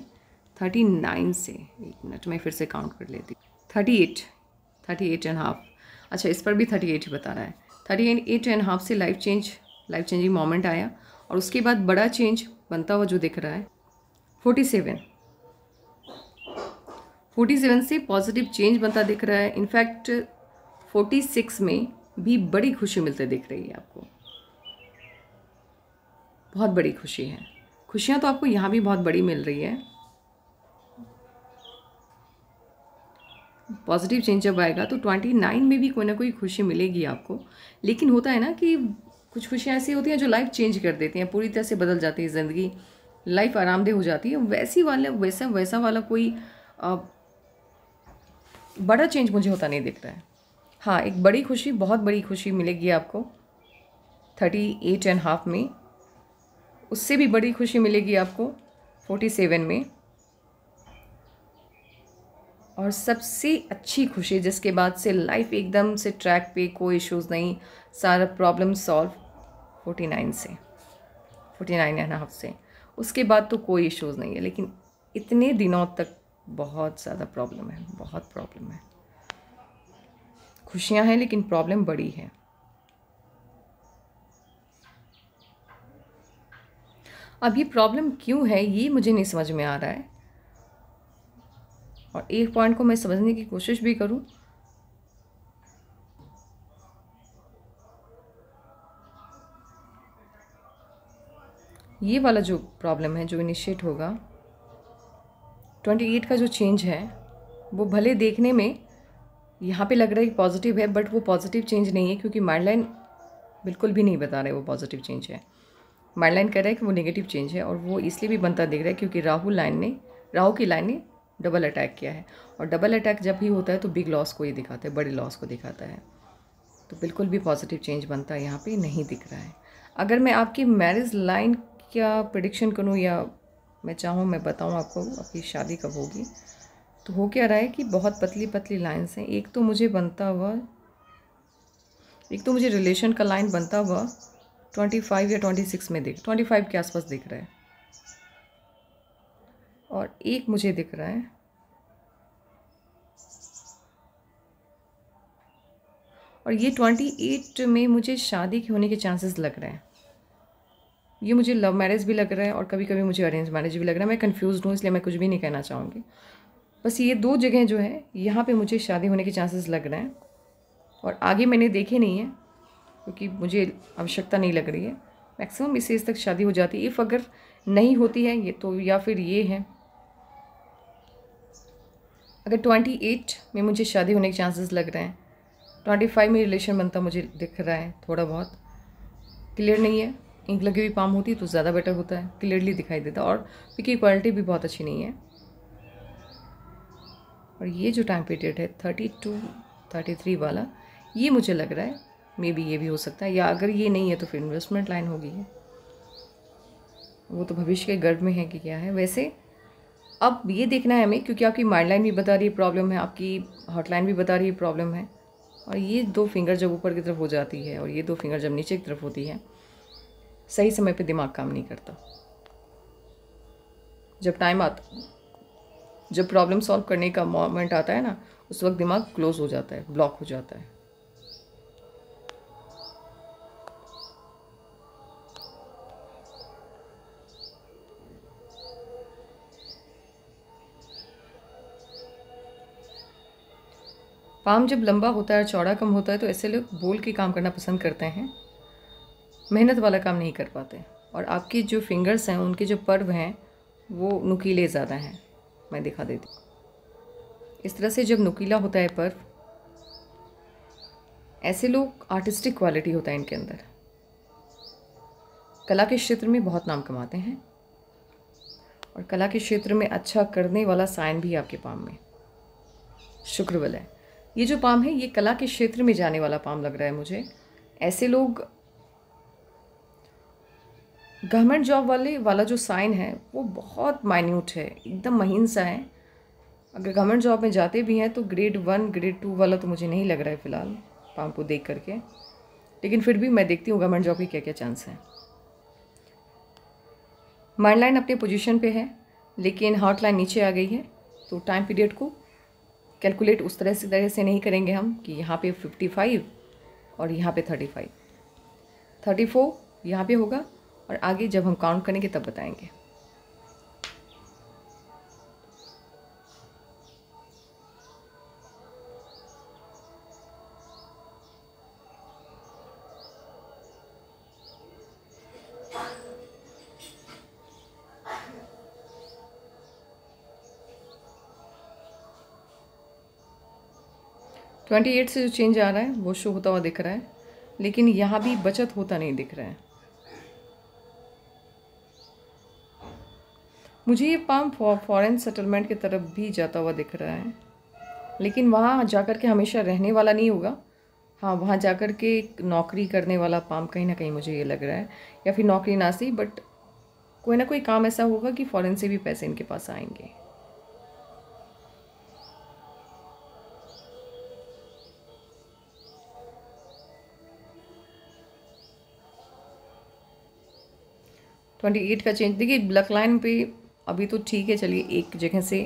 39 से, एक मिनट मैं फिर से काउंट कर लेती। 38.5, अच्छा इस पर भी 38 ही बता रहा है। 38.5 से लाइफ चेंजिंग मोमेंट आया, और उसके बाद बड़ा चेंज बनता हुआ जो दिख रहा है 47 से पॉजिटिव चेंज बनता दिख रहा है। इनफैक्ट 46 में भी बड़ी खुशी मिलते दिख रही है आपको, बहुत बड़ी खुशी है। खुशियाँ तो आपको यहाँ भी बहुत बड़ी मिल रही है। पॉजिटिव चेंज जब आएगा तो 29 में भी कोई ना कोई खुशी मिलेगी आपको। लेकिन होता है ना कि कुछ खुशियाँ ऐसी होती हैं जो लाइफ चेंज कर देती हैं, पूरी तरह से बदल जाती है ज़िंदगी, लाइफ आरामदेह हो जाती है। वैसी वाला वैसा वैसा वाला कोई अ, बड़ा चेंज मुझे होता नहीं दिख रहा है। हाँ, एक बड़ी खुशी, बहुत बड़ी खुशी मिलेगी आपको 38.5 में। उससे भी बड़ी खुशी मिलेगी आपको 47 में। और सबसे अच्छी खुशी जिसके बाद से लाइफ एकदम से ट्रैक पे, कोई इश्यूज़ नहीं, सारा प्रॉब्लम सॉल्व 49 से, 49.5 से। उसके बाद तो कोई इश्यूज़ नहीं है, लेकिन इतने दिनों तक बहुत ज़्यादा प्रॉब्लम है, बहुत प्रॉब्लम है। खुशियाँ हैं लेकिन प्रॉब्लम बड़ी है। अब ये प्रॉब्लम क्यों है ये मुझे नहीं समझ में आ रहा है, और एक पॉइंट को मैं समझने की कोशिश भी करूं। ये वाला जो प्रॉब्लम है जो इनिशिएट होगा 28 का जो चेंज है, वो भले देखने में यहाँ पे लग रहा है कि पॉजिटिव है, बट वो पॉजिटिव चेंज नहीं है, क्योंकि माइंडलाइन बिल्कुल भी नहीं बता रहे वो पॉजिटिव चेंज है। माइंडलाइन कह रहा है कि वो नेगेटिव चेंज है, और वो इसलिए भी बनता दिख रहा है क्योंकि राहु की लाइन ने डबल अटैक किया है, और डबल अटैक जब भी होता है तो बिग लॉस को ही दिखाता है, बड़े लॉस को दिखाता है। तो बिल्कुल भी पॉजिटिव चेंज बनता यहाँ पे नहीं दिख रहा है। अगर मैं आपकी मैरिज लाइन का प्रिडिक्शन करूँ, या मैं चाहूँ मैं बताऊँ आपको आपकी शादी कब होगी, तो हो क्या रहा है कि बहुत पतली पतली लाइन्स हैं। एक तो मुझे रिलेशन का लाइन बनता हुआ 25 या 26 में 25 के आसपास दिख रहा है, और एक मुझे दिख रहा है, और ये 28 में मुझे शादी के होने के चांसेस लग रहे हैं। ये मुझे लव मैरिज भी लग रहा है और कभी कभी मुझे अरेंज मैरिज भी लग रहा है। मैं कंफ्यूज्ड हूँ, इसलिए मैं कुछ भी नहीं कहना चाहूँगी। बस ये दो जगह जो है यहाँ पे मुझे शादी होने के चांसेस लग रहे हैं, और आगे मैंने देखे नहीं है क्योंकि मुझे आवश्यकता नहीं लग रही है। मैक्सिमम इस एज तक शादी हो जाती है। इफ़ अगर नहीं होती है ये तो, या फिर ये है, अगर 28 में मुझे शादी होने के चांसेस लग रहे हैं, 25 में रिलेशन बनता मुझे दिख रहा है, थोड़ा बहुत क्लियर नहीं है, इंक लगी हुई पाम होती तो ज़्यादा बेटर होता है, क्लियरली दिखाई देता, और पिक क्वालिटी भी बहुत अच्छी नहीं है। और ये जो टाइम पीरियड है 32 33 वाला, ये मुझे लग रहा है मे बी ये भी हो सकता है, या अगर ये नहीं है तो फिर इन्वेस्टमेंट लाइन होगी है, वो तो भविष्य के गर्भ में है कि क्या है। वैसे अब ये देखना है हमें, क्योंकि आपकी माइंड लाइन भी बता रही है प्रॉब्लम है, आपकी हॉटलाइन भी बता रही है प्रॉब्लम है, और ये दो फिंगर जब ऊपर की तरफ हो जाती है और ये दो फिंगर जब नीचे की तरफ होती है, सही समय पे दिमाग काम नहीं करता। जब टाइम आता, जब प्रॉब्लम सॉल्व करने का मोमेंट आता है ना, उस वक्त दिमाग क्लोज हो जाता है, ब्लॉक हो जाता है। पाम जब लंबा होता है, चौड़ा कम होता है, तो ऐसे लोग बोल के काम करना पसंद करते हैं, मेहनत वाला काम नहीं कर पाते। और आपकी जो फिंगर्स हैं, उनके जो पर्व हैं, वो नुकीले ज़्यादा हैं। मैं दिखा देती हूँ। इस तरह से जब नुकीला होता है पर्व, ऐसे लोग आर्टिस्टिक क्वालिटी होता है इनके अंदर, कला के क्षेत्र में बहुत नाम कमाते हैं, और कला के क्षेत्र में अच्छा करने वाला साइन भी आपके पाम में शुक्र बल है। ये जो पाम है ये कला के क्षेत्र में जाने वाला पाम लग रहा है मुझे। ऐसे लोग, गवर्नमेंट जॉब वाला जो साइन है वो बहुत माइन्यूट है, एकदम महीन सा है। अगर गवर्नमेंट जॉब में जाते भी हैं तो ग्रेड 1 ग्रेड 2 वाला तो मुझे नहीं लग रहा है फ़िलहाल पाम को देख करके, लेकिन फिर भी मैं देखती हूँ गवर्नमेंट जॉब की क्या क्या चांस हैं। माइंड लाइन अपने पोजीशन पे है, लेकिन हॉट लाइन नीचे आ गई है, तो टाइम पीरियड को कैलकुलेट उस तरह से नहीं करेंगे हम कि यहाँ पे 55 और यहाँ पे 35, 34 यहाँ पे होगा, और आगे जब हम काउंट करेंगे तब बताएंगे। 28 से जो चेंज आ रहा है वो शो होता हुआ दिख रहा है, लेकिन यहाँ भी बचत होता नहीं दिख रहा है। मुझे ये पाम फॉरेन सेटलमेंट की तरफ भी जाता हुआ दिख रहा है, लेकिन वहाँ जाकर के हमेशा रहने वाला नहीं होगा। हाँ, वहाँ जाकर के नौकरी करने वाला पाम कहीं ना कहीं मुझे ये लग रहा है, या फिर नौकरी ना सी, बट कोई ना कोई काम ऐसा होगा कि फॉरेन से भी पैसे इनके पास आएंगे। ट्वेंटी एट का चेंज देखिए, ब्लैक लाइन पे अभी तो ठीक है, चलिए एक जगह से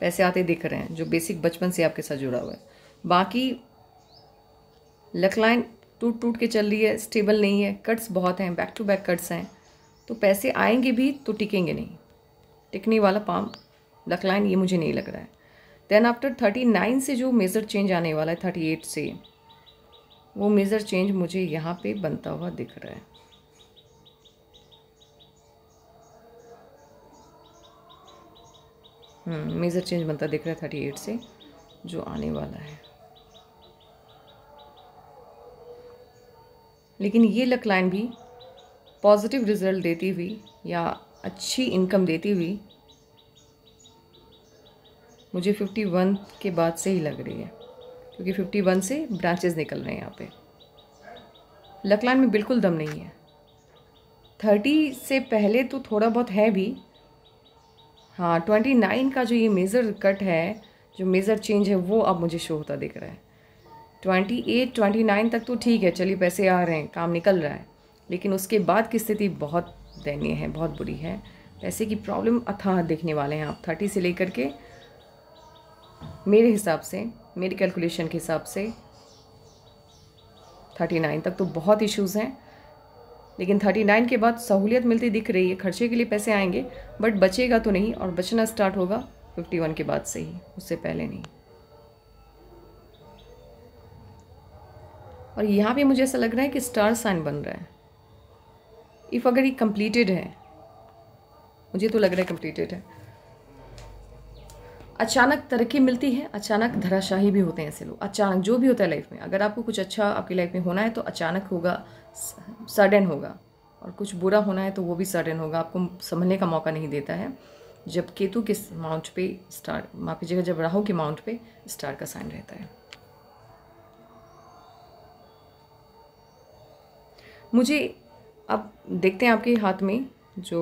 पैसे आते दिख रहे हैं जो बेसिक बचपन से आपके साथ जुड़ा हुआ है। बाकी लक लाइन टूट टूट के चल रही है, स्टेबल नहीं है, कट्स बहुत हैं, बैक टू बैक कट्स हैं, तो पैसे आएंगे भी तो टिकेंगे नहीं। टिकने वाला पाम लक लाइन ये मुझे नहीं लग रहा है। देन आफ्टर 39 से जो मेजर चेंज आने वाला है 38 से, वो मेजर चेंज मुझे यहाँ पे बनता हुआ दिख रहा है। मेजर चेंज बनता दिख रहा है 38 से जो आने वाला है। लेकिन ये लक लाइन भी पॉजिटिव रिजल्ट देती हुई या अच्छी इनकम देती हुई मुझे 51 के बाद से ही लग रही है, क्योंकि 51 से ब्रांचेस निकल रहे हैं यहाँ पे। लक लाइन में बिल्कुल दम नहीं है। 30 से पहले तो थोड़ा बहुत है भी। हाँ, 29 का जो ये मेज़र कट है, जो मेज़र चेंज है, वो अब मुझे शो होता दिख रहा है। 28 29 तक तो ठीक है, चलिए पैसे आ रहे हैं, काम निकल रहा है, लेकिन उसके बाद की स्थिति बहुत दयनीय है, बहुत बुरी है। पैसे की प्रॉब्लम अथाह देखने वाले हैं आप 30 से लेकर के, मेरे हिसाब से, मेरी कैलकुलेशन के हिसाब से 39 तक तो बहुत इश्यूज़ हैं। लेकिन 39 के बाद सहूलियत मिलती दिख रही है, खर्चे के लिए पैसे आएंगे, बट बचेगा तो नहीं, और बचना स्टार्ट होगा 51 के बाद से ही, उससे पहले नहीं। और यहाँ पे मुझे ऐसा लग रहा है कि स्टार साइन बन रहा है। इफ़ अगर ये कंप्लीटेड है, मुझे तो लग रहा है कंप्लीटेड है। अचानक तरक्की मिलती है, अचानक धराशाही भी होते हैं ऐसे लोग। अचानक जो भी होता है लाइफ में, अगर आपको कुछ अच्छा आपकी लाइफ में होना है तो अचानक होगा, सडन होगा, और कुछ बुरा होना है तो वो भी सडन होगा, आपको समझने का मौका नहीं देता है। जब केतु के माउंट पे स्टार, माफ कीजिएगा, जब राहु के माउंट पे स्टार का साइन रहता है। मुझे अब देखते हैं आपके हाथ में जो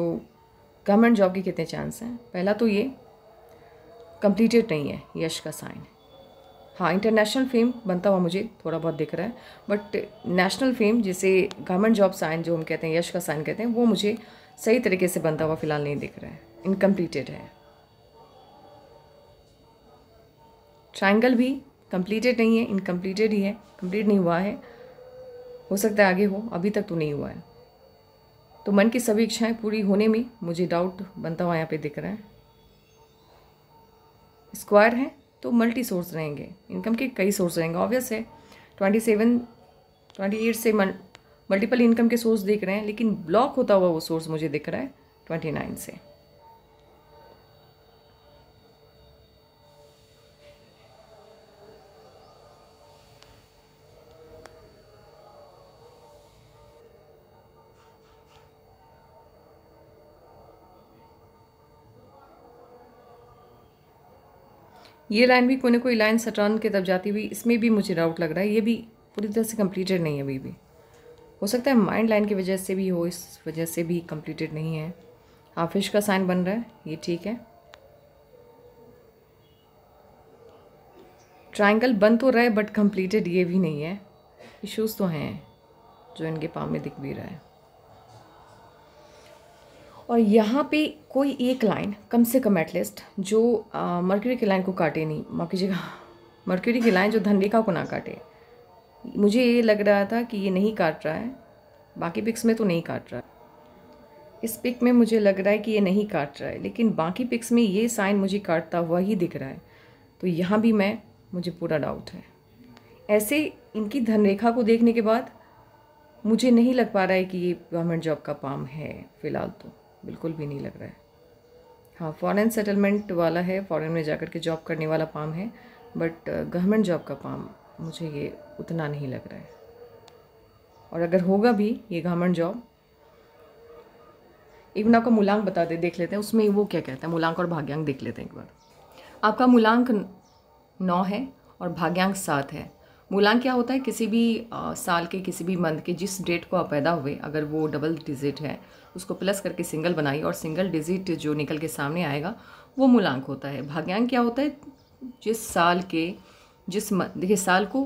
गवर्नमेंट जॉब के कितने चांस हैं। पहला तो ये कंप्लीटेड नहीं है, यश का साइन। हाँ, इंटरनेशनल फेम बनता हुआ मुझे थोड़ा बहुत दिख रहा है, बट नेशनल फेम, जिसे गवर्नमेंट जॉब साइन जो हम कहते हैं, यश का साइन कहते हैं, वो मुझे सही तरीके से बनता हुआ फिलहाल नहीं दिख रहा है, इनकम्प्लीटेड है। ट्रायंगल भी कंप्लीटेड नहीं है, इनकम्प्लीटेड ही है, कंप्लीट नहीं हुआ है, हो सकता है आगे हो, अभी तक तो नहीं हुआ है। तो मन की सभी इच्छाएं पूरी होने में मुझे डाउट बनता हुआ यहाँ पे दिख रहा है। स्क्वायर है तो मल्टी सोर्स रहेंगे, इनकम के कई सोर्स रहेंगे, ऑब्वियस है। 28 से मल्टीपल इनकम के सोर्स दिख रहे हैं, लेकिन ब्लॉक होता हुआ वो सोर्स मुझे दिख रहा है 29 से। ये लाइन भी कोई ना कोई लाइन सटर्न की तरफ जाती हुई, इसमें भी मुझे डाउट लग रहा है, ये भी पूरी तरह से कंप्लीटेड नहीं है अभी भी। हो सकता है माइंड लाइन की वजह से भी हो, इस वजह से भी कंप्लीटेड नहीं है। हाँ, फिश का साइन बन रहा है, ये ठीक है। ट्रायंगल बन तो रहा है बट कंप्लीटेड ये भी नहीं है। इश्यूज तो हैं जो इनके पाम में दिख भी रहा है। और यहाँ पे कोई एक लाइन कम से कम एटलीस्ट जो मर्क्यूरी की लाइन को काटे नहीं, माफ कीजिएगा, मर्क्यूरी की लाइन जो धनरेखा को ना काटे। मुझे ये लग रहा था कि ये नहीं काट रहा है, बाकी पिक्स में तो नहीं काट रहा है। इस पिक में मुझे लग रहा है कि ये नहीं काट रहा है, लेकिन बाकी पिक्स में ये साइन मुझे काटता हुआ ही दिख रहा है। तो यहाँ भी मुझे पूरा डाउट है। ऐसे इनकी धनरेखा को देखने के बाद मुझे नहीं लग पा रहा है कि ये गवर्नमेंट जॉब का पाम है, फ़िलहाल तो बिल्कुल भी नहीं लग रहा है। हाँ, फॉरेन सेटलमेंट वाला है, फॉरेन में जाकर के जॉब करने वाला पाम है, बट गवर्नमेंट जॉब का पाम मुझे ये उतना नहीं लग रहा है। और अगर होगा भी ये गवर्नमेंट जॉब, एक मिनट आपका मूलांक बता दे, देख लेते हैं उसमें वो क्या कहता है। मूलांक और भाग्यांक देख लेते हैं एक बार। आपका मूलांक 9 है और भाग्यांक 7 है। मूलांक क्या होता है, किसी भी साल के किसी भी मंथ के जिस डेट को आप पैदा हुए, अगर वो डबल डिजिट है उसको प्लस करके सिंगल बनाइए और सिंगल डिजिट जो निकल के सामने आएगा वो मूलांक होता है। भाग्यांक क्या होता है, जिस साल के जिस देखिए साल को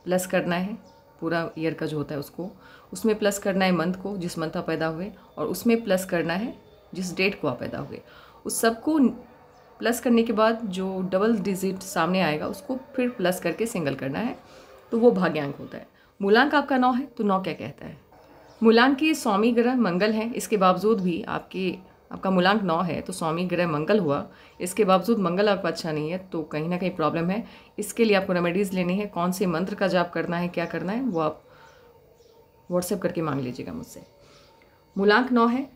प्लस करना है, पूरा ईयर का जो होता है उसको, उसमें प्लस करना है मंथ को जिस मंथ आप पैदा हुए, और उसमें प्लस करना है जिस डेट को आप पैदा हुए। उस सबको प्लस करने के बाद जो डबल डिजिट सामने आएगा उसको फिर प्लस करके सिंगल करना है, तो वो भाग्यांक होता है। मूलांक आपका 9 है, तो 9 क्या कहता है। मूलांक के स्वामी ग्रह मंगल है, इसके बावजूद भी आपका मूलांक 9 है तो स्वामी ग्रह मंगल हुआ, इसके बावजूद मंगल आपका अच्छा नहीं है, तो कहीं ना कहीं प्रॉब्लम है। इसके लिए आपको रेमेडीज़ लेनी है। कौन से मंत्र का जाप करना है, क्या करना है, वो आप व्हाट्सएप करके मांग लीजिएगा मुझसे। मूलांक 9 है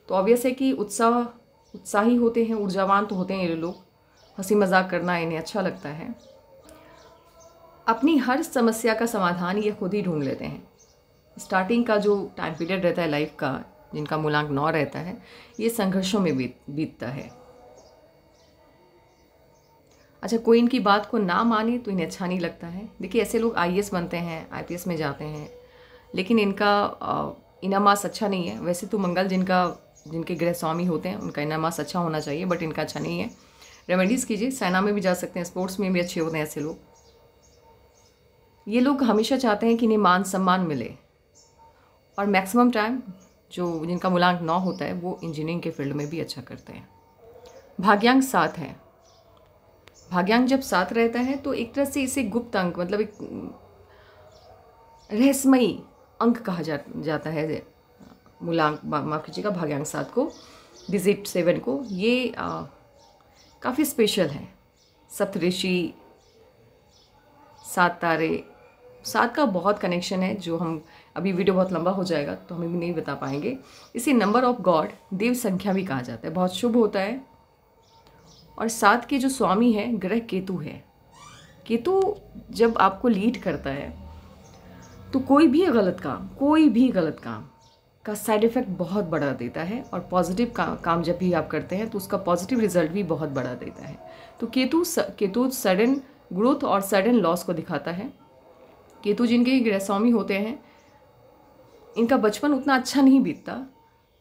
तो ऑब्वियस है कि उत्साही होते हैं, ऊर्जावान तो होते हैं ये लोग, हंसी मजाक करना इन्हें अच्छा लगता है। अपनी हर समस्या का समाधान ये खुद ही ढूंढ लेते हैं। स्टार्टिंग का जो टाइम पीरियड रहता है लाइफ का, जिनका मूलांक 9 रहता है, ये संघर्षों में बीतता है। अच्छा, कोई इनकी बात को ना माने तो इन्हें अच्छा नहीं लगता है। देखिए ऐसे लोग IAS बनते हैं, IPS में जाते हैं, लेकिन इनका इनामास अच्छा नहीं है। वैसे तो मंगल जिनके ग्रह स्वामी होते हैं उनका इनामास अच्छा होना चाहिए, बट इनका अच्छा नहीं है। रेमेडीज़ कीजिए, सेना में भी जा सकते हैं, स्पोर्ट्स में भी अच्छे होते हैं ऐसे लोग। ये लोग हमेशा चाहते हैं कि इन्हें मान सम्मान मिले, और मैक्सिमम टाइम जो जिनका मूलांक 9 होता है वो इंजीनियरिंग के फील्ड में भी अच्छा करते हैं। भाग्यांक 7 है। भाग्यांक जब 7 रहता है तो एक तरह से इसे गुप्त अंक, मतलब एक रहस्यमयी अंक कहा जाता है। मूलांक, माफ कीजिएगा, भाग्यांक 7 को, डिजिट 7 को, ये काफ़ी स्पेशल है। सप्तऋषि, 7 तारे, 7 का बहुत कनेक्शन है, जो हम अभी वीडियो बहुत लंबा हो जाएगा तो हम भी नहीं बता पाएंगे। इसे नंबर ऑफ गॉड, देव संख्या भी कहा जाता है, बहुत शुभ होता है। और 7 के जो स्वामी है ग्रह केतु है। केतु जब आपको लीड करता है तो कोई भी गलत काम का साइड इफ़ेक्ट बहुत बड़ा देता है, और पॉजिटिव काम जब भी आप करते हैं तो उसका पॉजिटिव रिजल्ट भी बहुत बड़ा देता है। तो केतु सडन ग्रोथ और सडन लॉस को दिखाता है। केतु जिनके ग्रह स्वामी होते हैं, इनका बचपन उतना अच्छा नहीं बीतता,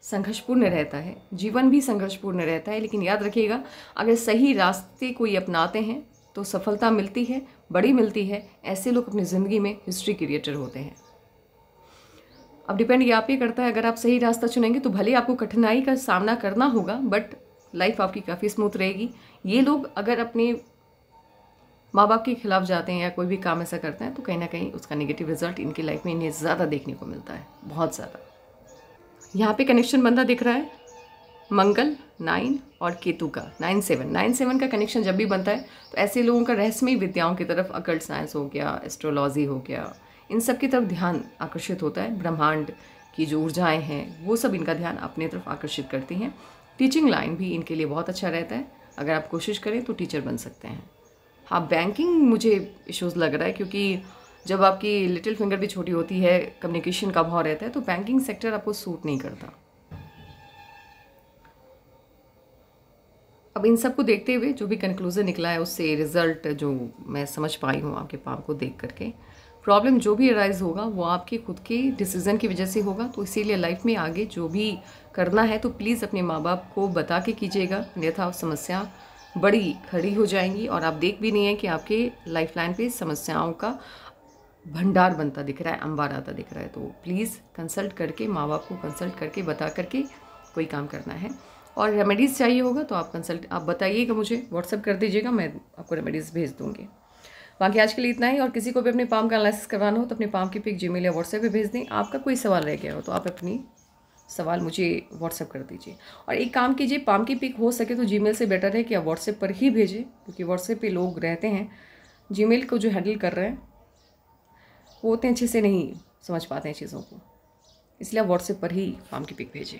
संघर्षपूर्ण रहता है, जीवन भी संघर्षपूर्ण रहता है। लेकिन याद रखिएगा, अगर सही रास्ते कोई अपनाते हैं तो सफलता मिलती है, बड़ी मिलती है। ऐसे लोग अपनी ज़िंदगी में हिस्ट्री क्रिएटर होते हैं। अब डिपेंड ये आप ही करता है, अगर आप सही रास्ता चुनेंगे तो भले आपको कठिनाई का सामना करना होगा, बट लाइफ आपकी काफ़ी स्मूथ रहेगी। ये लोग अगर अपने माँ बाप के खिलाफ जाते हैं या कोई भी काम ऐसा करते हैं तो कहीं ना कहीं उसका नेगेटिव रिजल्ट इनकी लाइफ में इन्हें ज़्यादा देखने को मिलता है, बहुत ज़्यादा। यहाँ पे कनेक्शन बनता दिख रहा है, मंगल 9 और केतु का 9-7 का कनेक्शन जब भी बनता है तो ऐसे लोगों का रहस्यमयी विद्याओं की तरफ, अकल्ट साइंस हो गया, एस्ट्रोलॉजी हो गया, इन सब की तरफ ध्यान आकर्षित होता है। ब्रह्मांड की जो ऊर्जाएं हैं वो सब इनका ध्यान अपने तरफ आकर्षित करती हैं। टीचिंग लाइन भी इनके लिए बहुत अच्छा रहता है, अगर आप कोशिश करें तो टीचर बन सकते हैं। हाँ, बैंकिंग मुझे इश्यूज़ लग रहा है, क्योंकि जब आपकी लिटिल फिंगर भी छोटी होती है, कम्युनिकेशन का भाव रहता है, तो बैंकिंग सेक्टर आपको सूट नहीं करता। अब इन सब को देखते हुए जो भी कंक्लूजन निकला है, उससे रिजल्ट जो मैं समझ पाई हूँ आपके पाम को देख करके, प्रॉब्लम जो भी अराइज होगा वो आपके खुद के डिसीज़न की वजह से होगा। तो इसीलिए लाइफ में आगे जो भी करना है तो प्लीज़ अपने माँ बाप को बता के कीजिएगा, अन्यथा समस्या बड़ी खड़ी हो जाएंगी। और आप देख भी नहीं है कि आपके लाइफ लाइन पे समस्याओं का भंडार बनता दिख रहा है, अंबार आता दिख रहा है। तो प्लीज़ कंसल्ट करके, माँ बाप को कंसल्ट करके, बता करके कोई काम करना है। और रेमेडीज़ चाहिए होगा तो आप बताइएगा, मुझे व्हाट्सएप कर दीजिएगा, मैं आपको रेमेडीज़ भेज दूँगी। बाकी आज के लिए इतना ही। और किसी को भी अपने पाम का एनालिसिस करवाना हो तो अपने पाम की पिक जीमेल या व्हाट्सएप पे भेज दें। आपका कोई सवाल रह गया हो तो आप अपनी सवाल मुझे व्हाट्सएप कर दीजिए। और एक काम कीजिए, पाम की पिक हो सके तो जीमेल से बेटर है कि आप व्हाट्सएप पर ही भेजें, क्योंकि व्हाट्सएप पे लोग रहते हैं, जीमेल को जो हैंडल कर रहे हैं वो उतने अच्छे से नहीं समझ पाते हैं चीज़ों को, इसलिए आप व्हाट्सएप पर ही पाम की पिक भेजें।